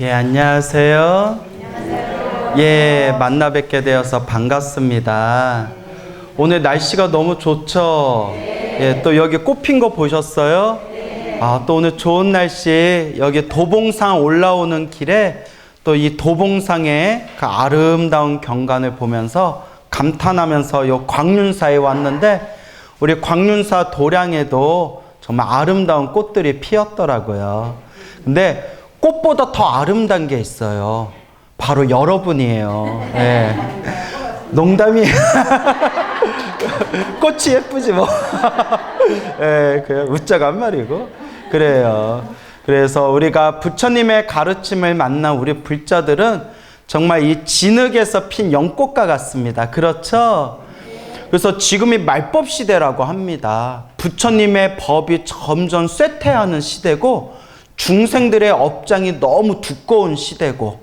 예, 안녕하세요. 예, 만나 뵙게 되어서 반갑습니다. 오늘 날씨가 너무 좋죠? 예, 또 여기 꽃핀 거 보셨어요? 아, 또 오늘 좋은 날씨, 여기 도봉산 올라오는 길에 또 이 도봉산의 그 아름다운 경관을 보면서 감탄하면서 요 광륜사에 왔는데, 우리 광륜사 도량에도 정말 아름다운 꽃들이 피었더라고요. 근데 꽃보다 더 아름다운 게 있어요. 바로 여러분이에요. 네. 농담이에요. 꽃이 예쁘지 뭐. 네, 그냥 웃자고 한 말이고. 그래요. 그래서 우리가 부처님의 가르침을 만난 우리 불자들은 정말 이 진흙에서 핀 연꽃과 같습니다. 그렇죠? 그래서 지금이 말법 시대라고 합니다. 부처님의 법이 점점 쇠퇴하는 시대고, 중생들의 업장이 너무 두꺼운 시대고,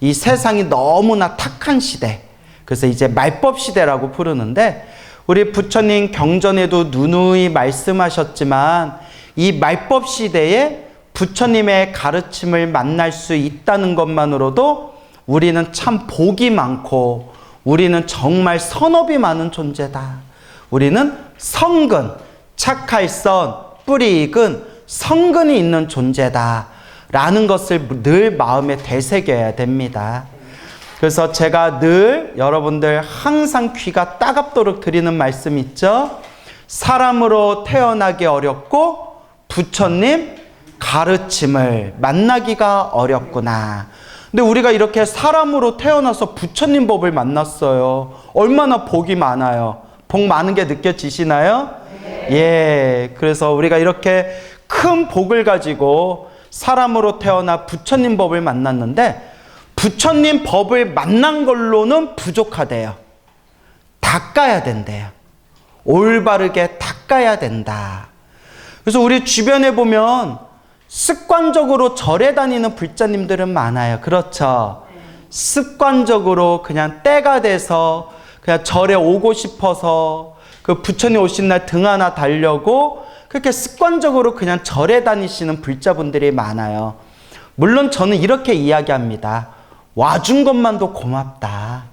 이 세상이 너무나 탁한 시대. 그래서 이제 말법 시대라고 부르는데, 우리 부처님 경전에도 누누이 말씀하셨지만, 이 말법 시대에 부처님의 가르침을 만날 수 있다는 것만으로도 우리는 참 복이 많고, 우리는 정말 선업이 많은 존재다. 우리는 성근, 착할 선, 뿌리 익은 성근이 있는 존재다 라는 것을 늘 마음에 되새겨야 됩니다. 그래서 제가 늘 여러분들 항상 귀가 따갑도록 드리는 말씀 있죠? 사람으로 태어나기 어렵고 부처님 가르침을 만나기가 어렵구나. 근데 우리가 이렇게 사람으로 태어나서 부처님 법을 만났어요. 얼마나 복이 많아요. 복 많은 게 느껴지시나요? 예, 그래서 우리가 이렇게 큰 복을 가지고 사람으로 태어나 부처님 법을 만났는데, 부처님 법을 만난 걸로는 부족하대요. 닦아야 된대요. 올바르게 닦아야 된다. 그래서 우리 주변에 보면 습관적으로 절에 다니는 불자님들은 많아요. 그렇죠? 습관적으로 그냥 때가 돼서 그냥 절에 오고 싶어서 그 부처님 오신 날 등 하나 달려고 그렇게 습관적으로 그냥 절에 다니시는 불자분들이 많아요. 물론 저는 이렇게 이야기합니다. 와준 것만도 고맙다.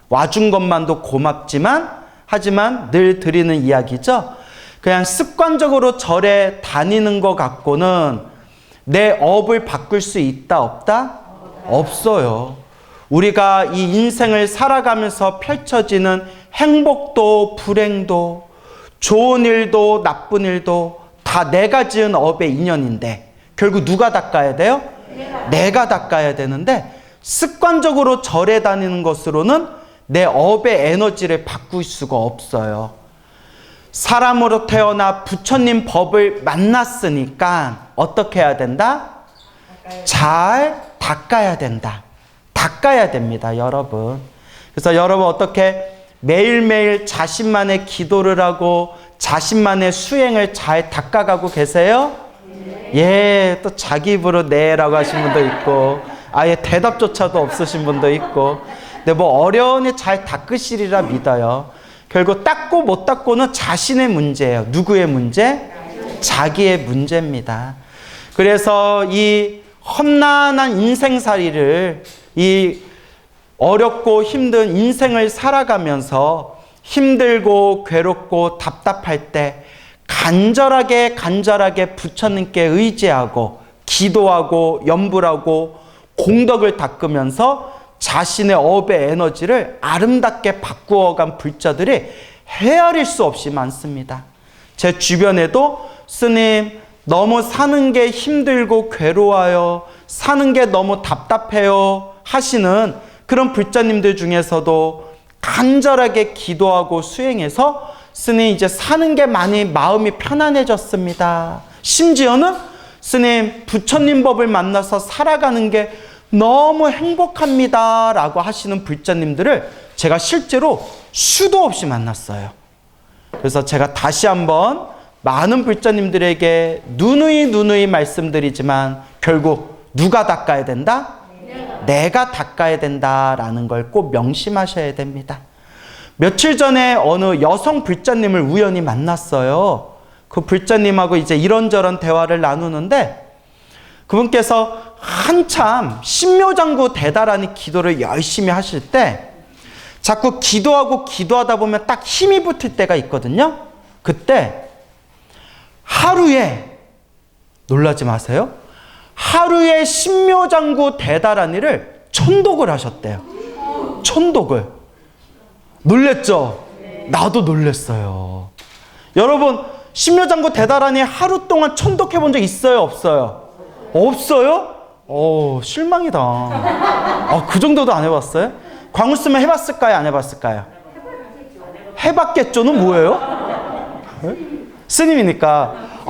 와준 것만도 고맙지만, 하지만 늘 드리는 이야기죠. 그냥 습관적으로 절에 다니는 것 갖고는 내 업을 바꿀 수 있다, 없다? 없어요. 우리가 이 인생을 살아가면서 펼쳐지는 행복도 불행도 좋은 일도 나쁜 일도 다 내가 지은 업의 인연인데, 결국 누가 닦아야 돼요? 내가 닦아야 되는데, 습관적으로 절에 다니는 것으로는 내 업의 에너지를 바꿀 수가 없어요. 사람으로 태어나 부처님 법을 만났으니까 어떻게 해야 된다? 잘 닦아야 된다. 닦아야 됩니다, 여러분. 그래서 여러분 어떻게 매일매일 자신만의 기도를 하고 자신만의 수행을 잘 닦아가고 계세요? 예, 또 자기 입으로 네라고 하신 분도 있고, 아예 대답조차도 없으신 분도 있고, 근데 뭐 어려우니 잘 닦으시리라 믿어요. 결국 닦고 못 닦고는 자신의 문제예요. 누구의 문제? 자기의 문제입니다. 그래서 이 험난한 인생살이를, 이 어렵고 힘든 인생을 살아가면서 힘들고 괴롭고 답답할 때 간절하게 부처님께 의지하고 기도하고 염불하고 공덕을 닦으면서 자신의 업의 에너지를 아름답게 바꾸어간 불자들이 헤아릴 수 없이 많습니다. 제 주변에도 스님 너무 사는 게 힘들고 괴로워요, 사는 게 너무 답답해요 하시는 그런 불자님들 중에서도 간절하게 기도하고 수행해서 스님 이제 사는 게 많이 마음이 편안해졌습니다. 심지어는 스님 부처님 법을 만나서 살아가는 게 너무 행복합니다 라고 하시는 불자님들을 제가 실제로 수도 없이 만났어요. 그래서 제가 다시 한번 많은 불자님들에게 누누이 말씀드리지만, 결국 누가 닦아야 된다? 내가 닦아야 된다라는 걸 꼭 명심하셔야 됩니다. 며칠 전에 어느 여성 불자님을 우연히 만났어요. 그 불자님하고 이제 이런저런 대화를 나누는데, 그분께서 한참 신묘장구 대다라니 기도를 열심히 하실 때 자꾸 기도하고 기도하다 보면 딱 힘이 붙을 때가 있거든요. 그때 하루에, 놀라지 마세요, 하루에 신묘장구 대다라니를 천독을 하셨대요. 천독을. 놀랬죠? 나도 놀랬어요. 여러분, 신묘장구 대다라니 하루 동안 천독해 본 적 있어요? 없어요? 없어요? 실망이다. 그 정도도 안 해봤어요? 광우 쓰면 해봤을까요? 안 해봤을까요? 해봤겠죠는 뭐예요? 스님이니까.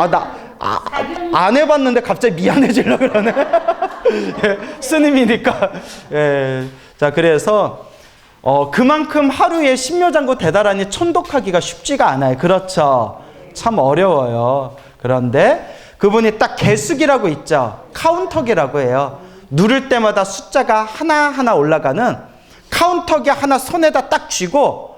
안 해봤는데 갑자기 미안해지려고 그러네. 예, 스님이니까. 예. 자, 그래서 그만큼 하루에 신묘장구 대다라니 천독하기가 쉽지가 않아요. 그렇죠? 참 어려워요. 그런데 그분이 딱 개수기라고 있죠. 카운터기라고 해요. 누를 때마다 숫자가 하나하나 올라가는 카운터기 하나 손에다 딱 쥐고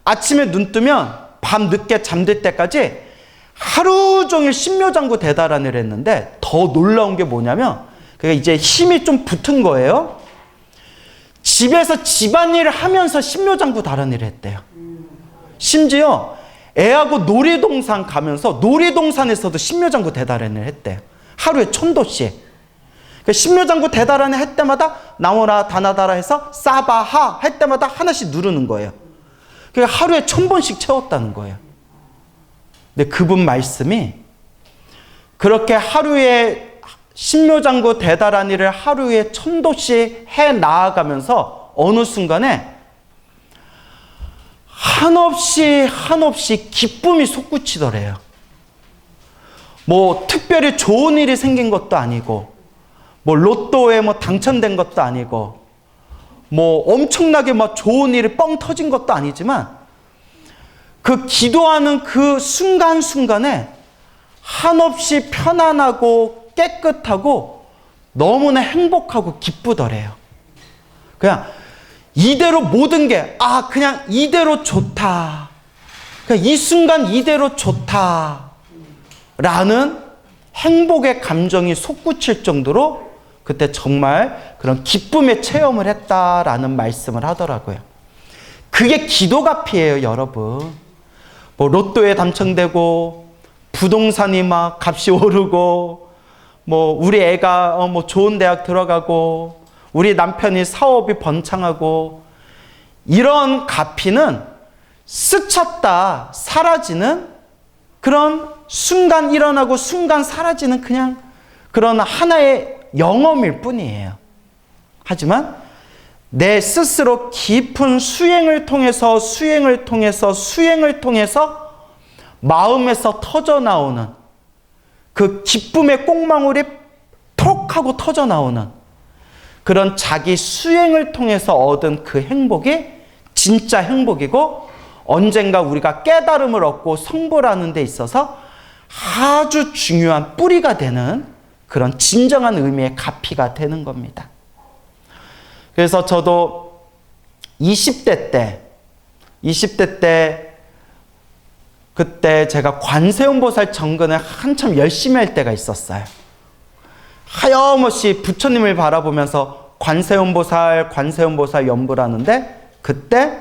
아침에 눈 뜨면 밤 늦게 잠들 때까지 하루 종일 신묘장구 대다라니를 했는데, 더 놀라운 게 뭐냐면 그게 이제 힘이 좀 붙은 거예요. 집에서 집안일을 하면서 신묘장구 다라니를 했대요. 심지어 애하고 놀이동산 가면서 놀이동산에서도 신묘장구 대다라니를 했대요. 하루에 1000도씩. 그러니까 신묘장구 대다라니 할 때마다 나오라 다나다라 해서 사바하 할 때마다 하나씩 누르는 거예요. 그러니까 하루에 1000번씩 채웠다는 거예요. 근데 그분 말씀이 그렇게 하루에 신묘장구 대다라니를 하루에 1000도씩 해 나아가면서 어느 순간에 한없이 기쁨이 솟구치더래요. 뭐 특별히 좋은 일이 생긴 것도 아니고, 뭐 로또에 뭐 당첨된 것도 아니고, 뭐 엄청나게 막 좋은 일이 뻥 터진 것도 아니지만, 그 기도하는 그 순간순간에 한없이 편안하고 깨끗하고 너무나 행복하고 기쁘더래요. 그냥 이대로 모든 게, 그냥 이대로 좋다. 그냥 이 순간 이대로 좋다. 라는 행복의 감정이 솟구칠 정도로 그때 정말 그런 기쁨의 체험을 했다라는 말씀을 하더라고요. 그게 기도값이에요, 여러분. 뭐 로또에 당첨되고 부동산이 막 값이 오르고, 뭐 우리 애가 뭐 좋은 대학 들어가고, 우리 남편이 사업이 번창하고, 이런 가피는 스쳤다 사라지는 그런 순간 일어나고 순간 사라지는 그냥 그런 하나의 영험일 뿐이에요. 하지만 내 스스로 깊은 수행을 통해서 마음에서 터져 나오는 그 기쁨의 꽁망울이 톡 하고 터져 나오는 그런 자기 수행을 통해서 얻은 그 행복이 진짜 행복이고, 언젠가 우리가 깨달음을 얻고 성불하는 데 있어서 아주 중요한 뿌리가 되는 그런 진정한 의미의 가피가 되는 겁니다. 그래서 저도 20대 때 그때 제가 관세음보살 정근을 한참 열심히 할 때가 있었어요. 하염없이 부처님을 바라보면서 관세음보살 연불 하는데, 그때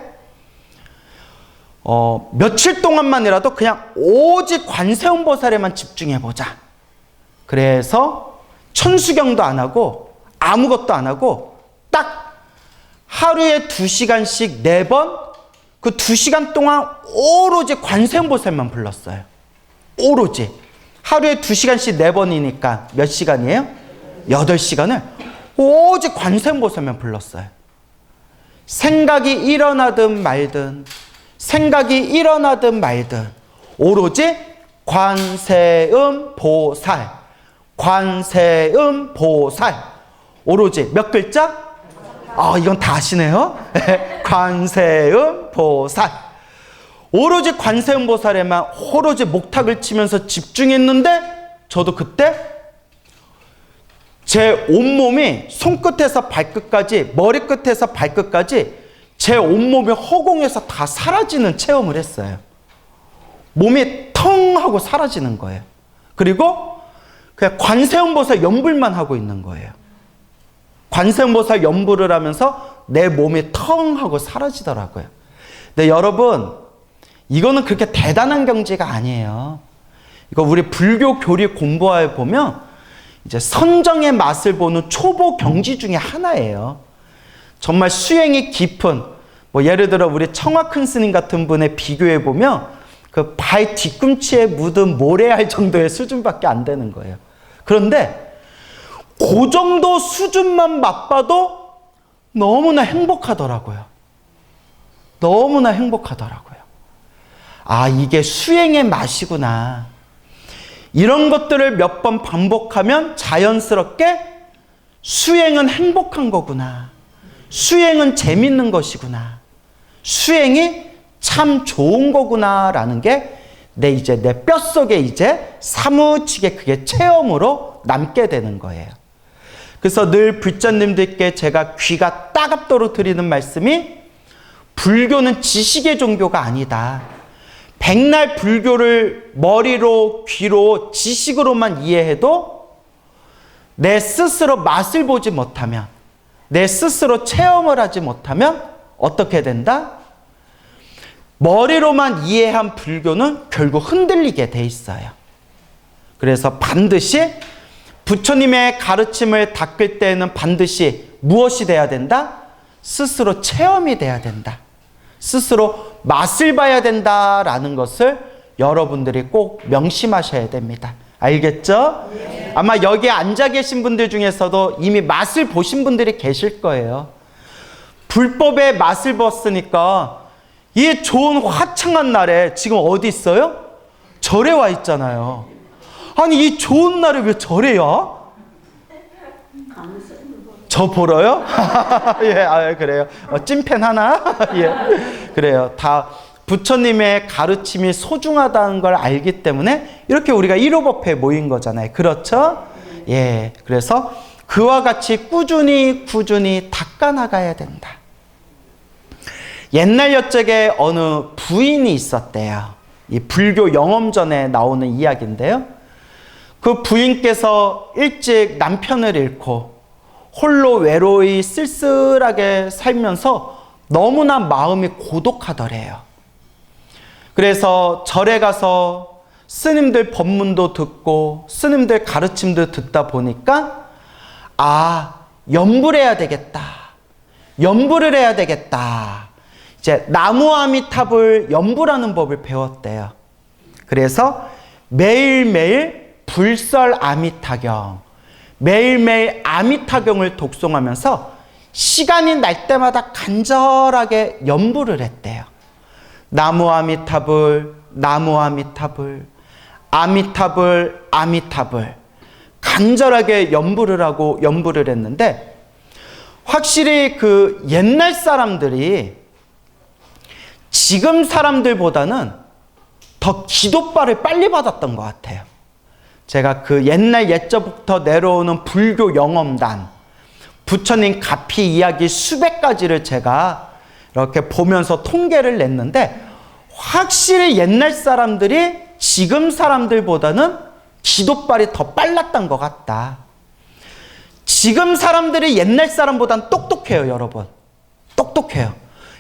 며칠 동안만이라도 그냥 오직 관세음보살에만 집중해보자. 그래서 천수경도 안 하고 아무것도 안 하고 딱 하루에 2시간씩 4번, 그 2시간 동안 오로지 관세음보살만 불렀어요. 오로지. 하루에 2시간씩 4번이니까 몇 시간이에요? 8시간을 오직 관세음보살만 불렀어요. 생각이 일어나든 말든 오로지 관세음보살. 오로지 몇 글자? 이건 다 아시네요. 관세음보살. 오로지 관세음보살에만 오로지 목탁을 치면서 집중했는데, 저도 그때 제 온몸이 손끝에서 발끝까지, 머리끝에서 발끝까지 제 온몸이 허공에서 다 사라지는 체험을 했어요. 몸이 텅 하고 사라지는 거예요. 그리고 그냥 관세음보살 연불만 하고 있는 거예요. 관세음보살 연부를 하면서 내 몸이 텅 하고 사라지더라고요. 근데 여러분, 이거는 그렇게 대단한 경지가 아니에요. 이거 우리 불교 교리 공부해 보면 이제 선정의 맛을 보는 초보 경지 중에 하나예요. 정말 수행이 깊은, 뭐 예를 들어 우리 청화 큰 스님 같은 분에 비교해 보면 그 발 뒤꿈치에 묻은 모래알 정도의 수준밖에 안 되는 거예요. 그런데 그 정도 수준만 맛봐도 너무나 행복하더라고요. 너무나 행복하더라고요. 아, 이게 수행의 맛이구나. 이런 것들을 몇 번 반복하면 자연스럽게 수행은 행복한 거구나. 수행은 재밌는 것이구나. 수행이 참 좋은 거구나라는 게 내 뼛속에 이제 사무치게 그게 체험으로 남게 되는 거예요. 그래서 늘 불자님들께 제가 귀가 따갑도록 드리는 말씀이, 불교는 지식의 종교가 아니다. 백날 불교를 머리로, 귀로, 지식으로만 이해해도 내 스스로 맛을 보지 못하면, 내 스스로 체험을 하지 못하면 어떻게 된다? 머리로만 이해한 불교는 결국 흔들리게 돼 있어요. 그래서 반드시 부처님의 가르침을 닦을 때에는 반드시 무엇이 돼야 된다? 스스로 체험이 돼야 된다. 스스로 맛을 봐야 된다라는 것을 여러분들이 꼭 명심하셔야 됩니다. 알겠죠? 네. 아마 여기에 앉아 계신 분들 중에서도 이미 맛을 보신 분들이 계실 거예요. 불법의 맛을 봤으니까 이 좋은 화창한 날에 지금 어디 있어요? 절에 와 있잖아요. 아니, 이 좋은 날에 왜 절에 와? 저 보러요? 예, 그래요. 찐팬 하나? 예, 그래요. 다 부처님의 가르침이 소중하다는 걸 알기 때문에 이렇게 우리가 1호법회에 모인 거잖아요. 그렇죠? 예, 그래서 그와 같이 꾸준히 닦아나가야 된다. 옛날 옛적에 어느 부인이 있었대요. 이 불교 영엄전에 나오는 이야기인데요. 그 부인께서 일찍 남편을 잃고 홀로 외로이 쓸쓸하게 살면서 너무나 마음이 고독하더래요. 그래서 절에 가서 스님들 법문도 듣고 스님들 가르침도 듣다 보니까, 아, 연불을 해야 되겠다. 연불을 해야 되겠다. 이제 나무 아미탑을 연불하는 법을 배웠대요. 그래서 매일매일 불설 아미타경, 매일매일 아미타경을 독송하면서 시간이 날 때마다 간절하게 연불을 했대요. 나무 아미타불, 나무 아미타불, 아미타불, 아미타불, 간절하게 연불을 하고 연불을 했는데, 확실히 그 옛날 사람들이 지금 사람들보다는 더 기도발을 빨리 받았던 것 같아요. 제가 그 옛날 옛적부터 내려오는 불교 영엄단, 부처님 가피 이야기 수백 가지를 제가 이렇게 보면서 통계를 냈는데, 확실히 옛날 사람들이 지금 사람들보다는 기도발이 더 빨랐던 것 같다. 지금 사람들이 옛날 사람보다는 똑똑해요, 여러분. 똑똑해요.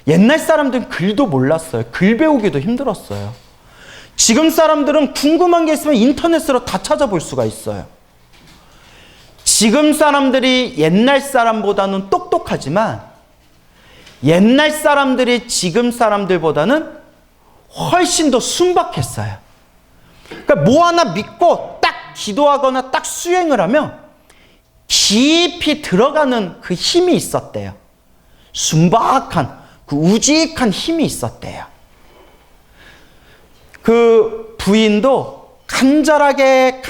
옛날 사람들은 글도 몰랐어요. 글 배우기도 힘들었어요. 지금 사람들은 궁금한 게 있으면 인터넷으로 다 찾아볼 수가 있어요. 지금 사람들이 옛날 사람보다는 똑똑하지만 옛날 사람들이 지금 사람들보다는 훨씬 더 순박했어요. 그러니까 뭐 하나 믿고 딱 기도하거나 딱 수행을 하면 깊이 들어가는 그 힘이 있었대요. 순박한, 그 우직한 힘이 있었대요. 그 부인도 간절하게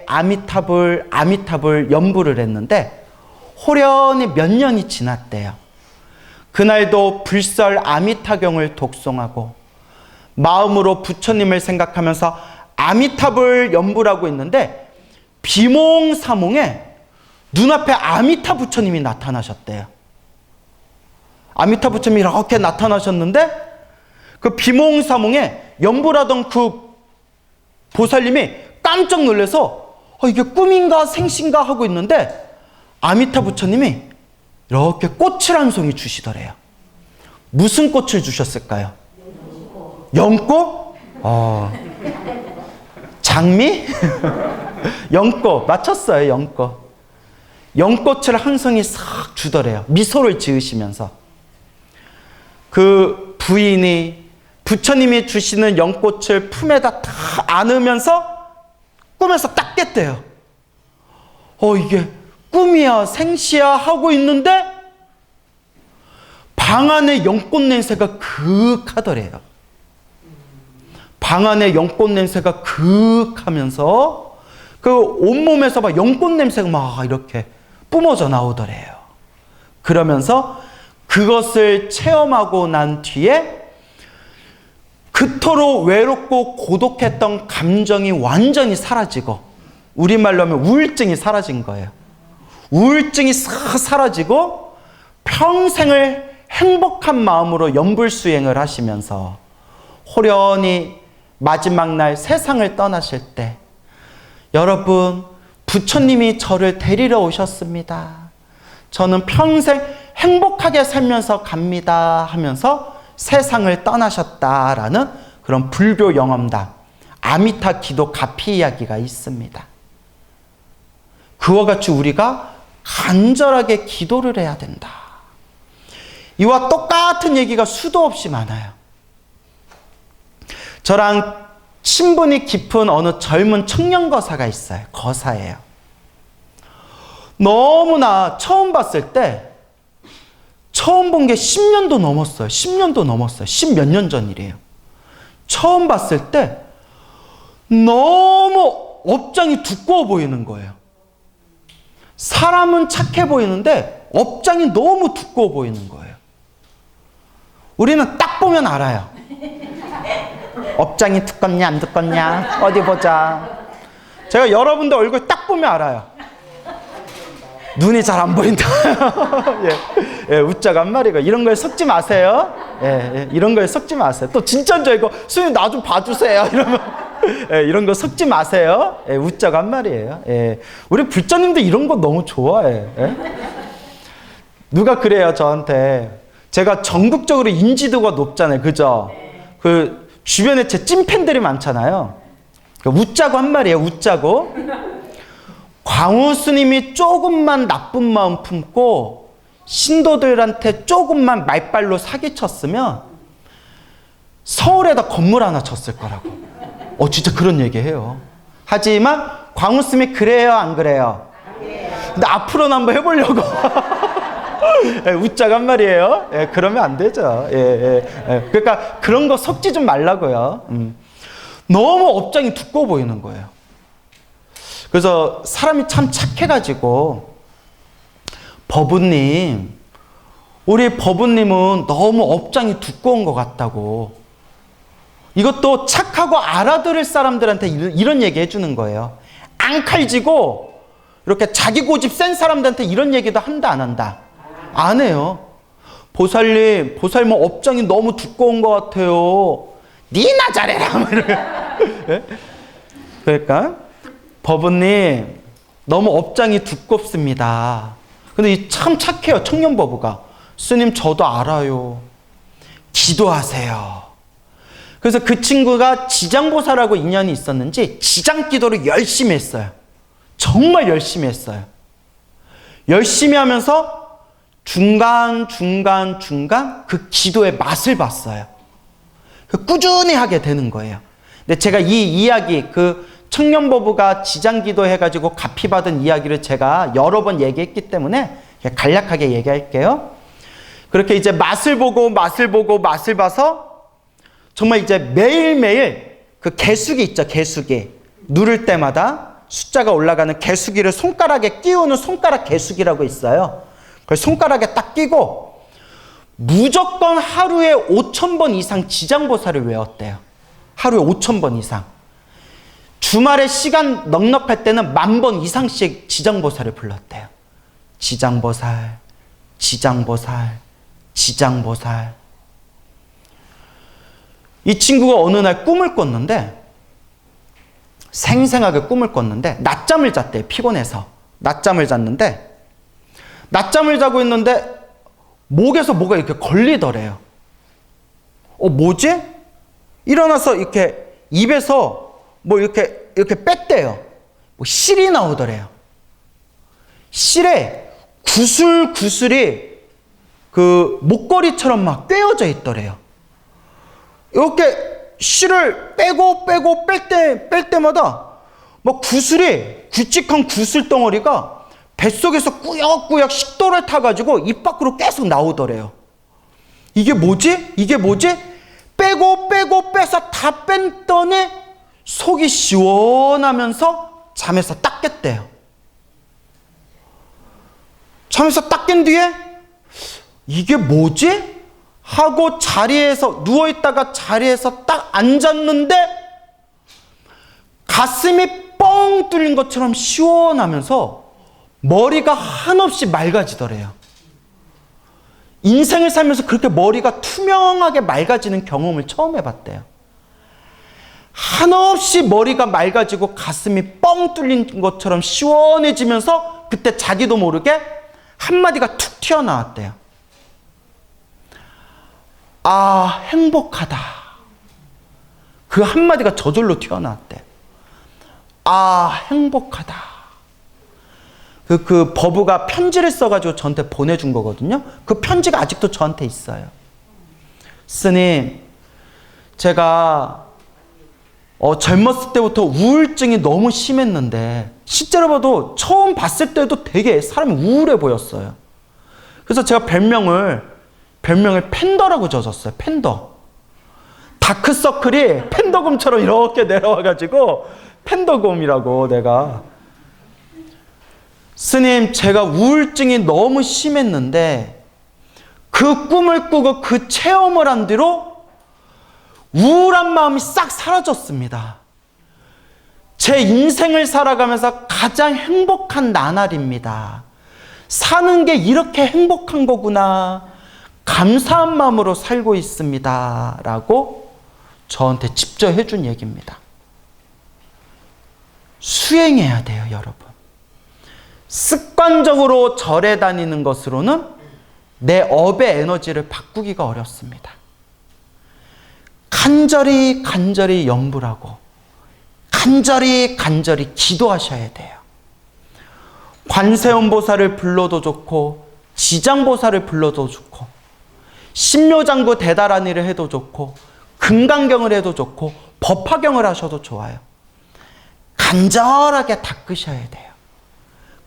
아미타불 연불을 했는데 호련히 몇 년이 지났대요. 그날도 불설 아미타경을 독송하고 마음으로 부처님을 생각하면서 아미타불 연불하고 있는데 비몽사몽에 눈앞에 아미타 부처님이 나타나셨대요. 아미타 부처님이 이렇게 나타나셨는데 그 비몽사몽에 연불하던 그 보살님이 깜짝 놀라서 이게 꿈인가 생신가 하고 있는데 아미타 부처님이 이렇게 꽃을 한 송이 주시더래요. 무슨 꽃을 주셨을까요? 연꽃? 장미? 연꽃. 맞췄어요, 연꽃. 연꽃을 한 송이 싹 주더래요. 미소를 지으시면서. 그 부인이 부처님이 주시는 연꽃을 품에다 다 안으면서 꿈에서 딱 깼대요. 이게 꿈이야 생시야 하고 있는데 방 안에 연꽃 냄새가 그윽하더래요. 방 안에 연꽃 냄새가 그윽하면서 그 온몸에서 막 연꽃 냄새가 막 이렇게 뿜어져 나오더래요. 그러면서 그것을 체험하고 난 뒤에 그토록 외롭고 고독했던 감정이 완전히 사라지고, 우리말로 하면 우울증이 사라진 거예요. 우울증이 싹 사라지고 평생을 행복한 마음으로 연불수행을 하시면서 호련히 마지막 날 세상을 떠나실 때, 여러분, 부처님이 저를 데리러 오셨습니다. 저는 평생 행복하게 살면서 갑니다 하면서 세상을 떠나셨다라는 그런 불교 영험담, 아미타 기도 가피 이야기가 있습니다. 그와 같이 우리가 간절하게 기도를 해야 된다. 이와 똑같은 얘기가 수도 없이 많아요. 저랑 친분이 깊은 어느 젊은 청년 거사가 있어요. 거사예요. 너무나 처음 봤을 때, 처음 본 게 10년도 넘었어요. 10년도 넘었어요. 10몇 년 전 일이에요. 처음 봤을 때 너무 업장이 두꺼워 보이는 거예요. 사람은 착해 보이는데 업장이 너무 두꺼워 보이는 거예요. 우리는 딱 보면 알아요. 업장이 두껍냐 안 두껍냐 어디 보자. 제가 여러분들 얼굴 딱 보면 알아요. 눈이 잘 안 보인다. 예, 웃자가 한 마리가. 이런 걸 섞지 마세요. 이런 걸 섞지 마세요. 또 진짜인 줄 알고 스님 나 좀 봐주세요 이러면 이런 거 섞지 마세요. 웃자가 한 말이에요. 우리 불자님도 이런 거 너무 좋아해. 누가 그래요 저한테. 제가 전국적으로 인지도가 높잖아요. 그죠? 그 주변에 제 찐팬들이 많잖아요. 웃자고 한 말이에요. 웃자고. 광우 스님이 조금만 나쁜 마음 품고 신도들한테 조금만 말빨로 사기쳤으면 서울에다 건물 하나 졌을 거라고. 진짜 그런 얘기해요. 하지만 광우 스님이 그래요 안 그래요? 근데 앞으로는 한번 해보려고. 웃자가 한 말이에요. 그러면 안 되죠. 그러니까 그런 거 섞지 좀 말라고요. 너무 업장이 두꺼워 보이는 거예요. 그래서 사람이 참 착해가지고, 법우님, 우리 법우님은 너무 업장이 두꺼운 것 같다고. 이것도 착하고 알아들을 사람들한테 이런 얘기 해주는 거예요. 앙칼지고 이렇게 자기 고집 센 사람들한테 이런 얘기도 한다 안 한다? 안 해요. 보살님, 보살님 업장이 너무 두꺼운 것 같아요. 니나 잘해라. 그러니까 법우님 너무 업장이 두껍습니다. 근데 참 착해요. 청년법우가. 스님 저도 알아요. 기도하세요. 그래서 그 친구가 지장보살하고 인연이 있었는지 지장기도를 열심히 했어요. 정말 열심히 했어요. 열심히 하면서 중간 그 기도의 맛을 봤어요. 꾸준히 하게 되는 거예요. 근데 제가 이 이야기, 그 청년법우가 지장기도 해가지고 가피 받은 이야기를 제가 여러 번 얘기했기 때문에 간략하게 얘기할게요. 그렇게 이제 맛을 보고 봐서 정말 이제 매일매일 그 개수기 있죠, 개수기. 누를 때마다 숫자가 올라가는 개수기를 손가락에 끼우는 손가락 개수기라고 있어요. 그걸 손가락에 딱 끼고 무조건 하루에 5,000번 이상 지장보살을 외웠대요. 하루에 5,000번 이상. 주말에 시간 넉넉할 때는 10,000번 이상씩 지장보살을 불렀대요. 지장보살, 지장보살, 지장보살. 이 친구가 어느 날 꿈을 꿨는데, 생생하게 꿈을 꿨는데 낮잠을 잤대요. 피곤해서 낮잠을 잤는데 낮잠을 자고 있는데 목에서 뭐가 이렇게 걸리더래요. 뭐지? 일어나서 이렇게 입에서 뭐 이렇게 뺐대요. 뭐 실이 나오더래요. 실에 구슬구슬이 그 목걸이처럼 막 꿰어져 있더래요. 이렇게 실을 빼고 뺄 때마다 막 구슬이, 굵직한 구슬 덩어리가 뱃속에서 꾸역꾸역 식도를 타가지고 입 밖으로 계속 나오더래요. 이게 뭐지? 빼고 빼서 다 뺐더니 속이 시원하면서 잠에서 딱 깼대요. 잠에서 딱 깬 뒤에 이게 뭐지? 하고 자리에서 누워있다가 자리에서 딱 앉았는데 가슴이 뻥 뚫린 것처럼 시원하면서 머리가 한없이 맑아지더래요. 인생을 살면서 그렇게 머리가 투명하게 맑아지는 경험을 처음 해봤대요. 한없이 머리가 맑아지고 가슴이 뻥 뚫린 것처럼 시원해지면서 그때 자기도 모르게 한마디가 툭 튀어나왔대요. 아, 행복하다. 그 한마디가 저절로 튀어나왔대요. 아, 행복하다. 그 버브가 편지를 써가지고 저한테 보내준 거거든요. 그 편지가 아직도 저한테 있어요. 스님, 제가 젊었을 때부터 우울증이 너무 심했는데 실제로 봐도 처음 봤을 때도 되게 사람이 우울해 보였어요. 그래서 제가 별명을 팬더라고 져줬어요. 팬더. 다크서클이 팬더곰처럼 이렇게 내려와가지고 팬더곰이라고 내가. 스님, 제가 우울증이 너무 심했는데 그 꿈을 꾸고 그 체험을 한 뒤로 우울한 마음이 싹 사라졌습니다. 제 인생을 살아가면서 가장 행복한 나날입니다. 사는 게 이렇게 행복한 거구나. 감사한 마음으로 살고 있습니다. 라고 저한테 직접 해준 얘기입니다. 수행해야 돼요, 여러분. 습관적으로 절에 다니는 것으로는 내 업의 에너지를 바꾸기가 어렵습니다. 간절히 염불하고 간절히 기도하셔야 돼요. 관세음보살을 불러도 좋고 지장보살을 불러도 좋고 신묘장구 대다라니를 해도 좋고 금강경을 해도 좋고 법화경을 하셔도 좋아요. 간절하게 닦으셔야 돼요.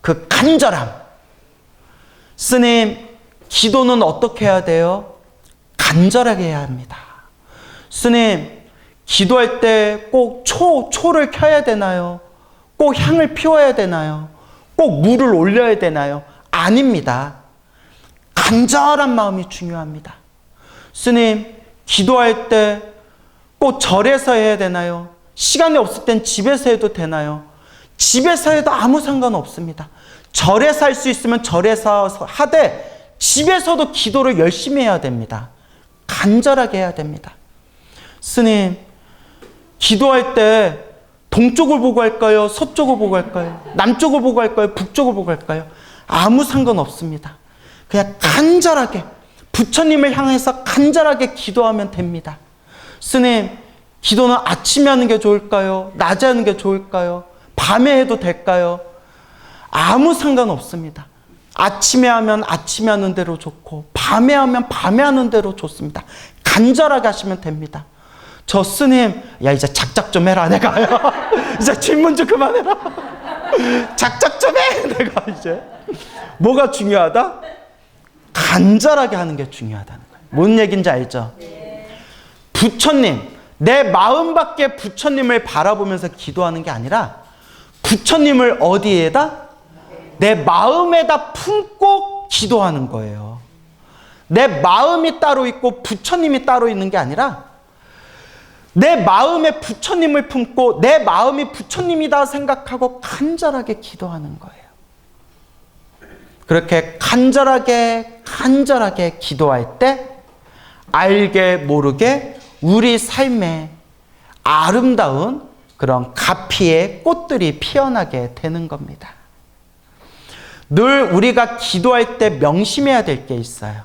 그 간절함. 스님, 기도는 어떻게 해야 돼요? 간절하게 해야 합니다. 스님, 기도할 때 꼭 초를 켜야 되나요? 꼭 향을 피워야 되나요? 꼭 물을 올려야 되나요? 아닙니다. 간절한 마음이 중요합니다. 스님, 기도할 때 꼭 절에서 해야 되나요? 시간이 없을 땐 집에서 해도 되나요? 집에서 해도 아무 상관없습니다. 절에서 할 수 있으면 절에서 하되 집에서도 기도를 열심히 해야 됩니다. 간절하게 해야 됩니다. 스님, 기도할 때 동쪽을 보고 할까요? 서쪽을 보고 할까요? 남쪽을 보고 할까요? 북쪽을 보고 할까요? 아무 상관없습니다. 그냥 간절하게 부처님을 향해서 간절하게 기도하면 됩니다. 스님, 기도는 아침에 하는 게 좋을까요? 낮에 하는 게 좋을까요? 밤에 해도 될까요? 아무 상관없습니다. 아침에 하면 아침에 하는 대로 좋고 밤에 하면 밤에 하는 대로 좋습니다. 간절하게 하시면 됩니다. 저 스님, 야 이제 작작 좀 해라 내가. 이제 질문 좀 그만해라. 작작 좀 해. 내가 이제 뭐가 중요하다? 간절하게 하는 게 중요하다는 거예요. 뭔 얘기인지 알죠? 부처님, 내 마음밖에 부처님을 바라보면서 기도하는 게 아니라 부처님을 어디에다? 내 마음에다 품고 기도하는 거예요. 내 마음이 따로 있고 부처님이 따로 있는 게 아니라 내 마음에 부처님을 품고 내 마음이 부처님이다 생각하고 간절하게 기도하는 거예요. 그렇게 간절하게 기도할 때 알게 모르게 우리 삶에 아름다운 그런 가피의 꽃들이 피어나게 되는 겁니다. 늘 우리가 기도할 때 명심해야 될 게 있어요.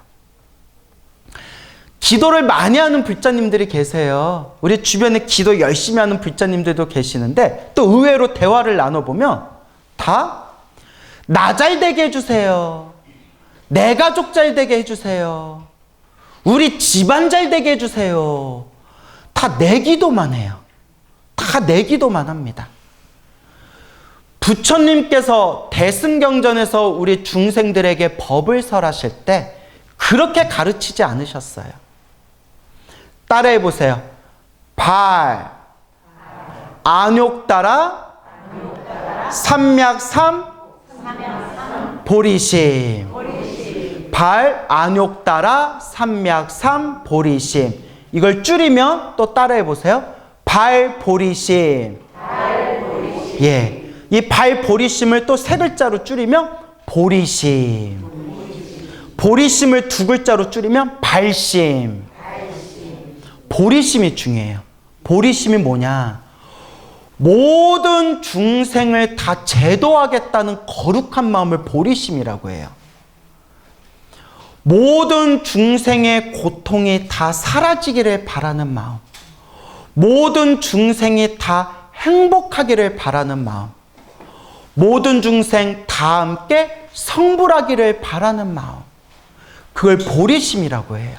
기도를 많이 하는 불자님들이 계세요. 우리 주변에 기도 열심히 하는 불자님들도 계시는데 또 의외로 대화를 나눠보면 다 나 잘 되게 해주세요. 내 가족 잘 되게 해주세요. 우리 집안 잘 되게 해주세요. 다 내 기도만 해요. 다 내 기도만 합니다. 부처님께서 대승경전에서 우리 중생들에게 법을 설하실 때 그렇게 가르치지 않으셨어요. 따라해 보세요. 발, 안욕 따라, 삼맥삼, 보리심. 발, 안욕 따라, 삼맥삼, 보리심. 이걸 줄이면 또 따라해 보세요. 발, 보리심. 예. 이 발, 보리심을 또 세 글자로 줄이면 보리심. 보리심을 두 글자로 줄이면 발심. 보리심이 중요해요. 보리심이 뭐냐? 모든 중생을 다 제도하겠다는 거룩한 마음을 보리심이라고 해요. 모든 중생의 고통이 다 사라지기를 바라는 마음. 모든 중생이 다 행복하기를 바라는 마음. 모든 중생 다 함께 성불하기를 바라는 마음. 그걸 보리심이라고 해요.